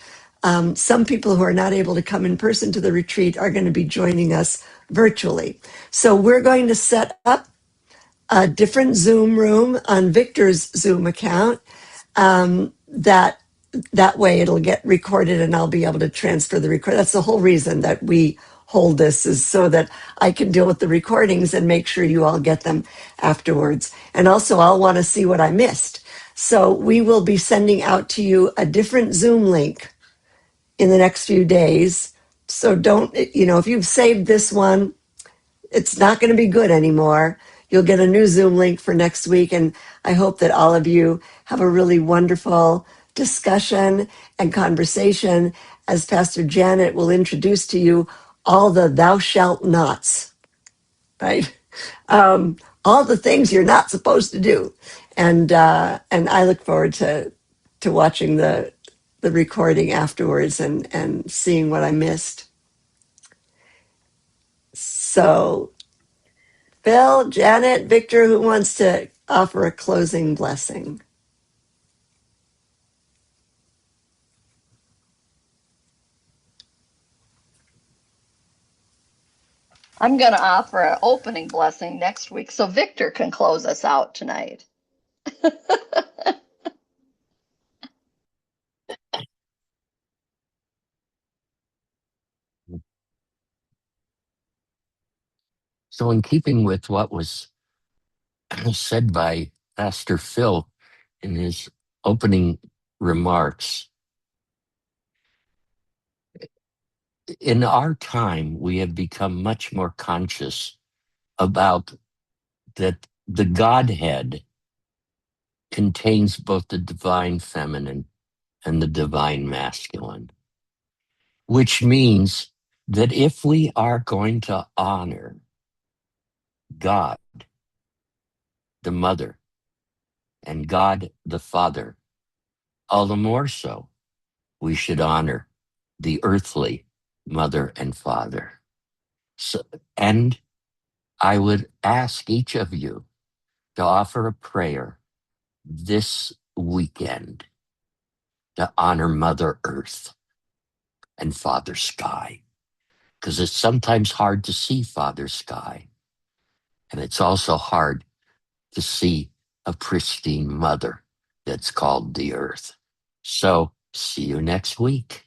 some people who are not able to come in person to the retreat are going to be joining us virtually. So we're going to set up a different Zoom room on Victor's Zoom account that way it'll get recorded and I'll be able to transfer the record. That's the whole reason that we hold this, is so that I can deal with the recordings and make sure you all get them afterwards. And also I'll want to see what I missed. So we will be sending out to you a different Zoom link in the next few days. So don't, if you've saved this one, it's not going to be good anymore. You'll get a new Zoom link for next week. And I hope that all of you have a really wonderful discussion and conversation as Pastor Janet will introduce to you all the thou shalt nots, right? All the things you're not supposed to do. And I look forward to watching the recording afterwards and seeing what I missed. So Phil, Janet, Victor, who wants to offer a closing blessing? I'm going to offer an opening blessing next week so Victor can close us out tonight. So, in keeping with what was said by Pastor Phil in his opening remarks, in our time, we have become much more conscious about that the Godhead contains both the divine feminine and the divine masculine, which means that if we are going to honor God, the Mother, and God, the Father, all the more so, we should honor the earthly mother and father. So, and I would ask each of you to offer a prayer this weekend to honor Mother Earth and Father Sky, because it's sometimes hard to see Father Sky, and it's also hard to see a pristine mother that's called the Earth. So, see you next week.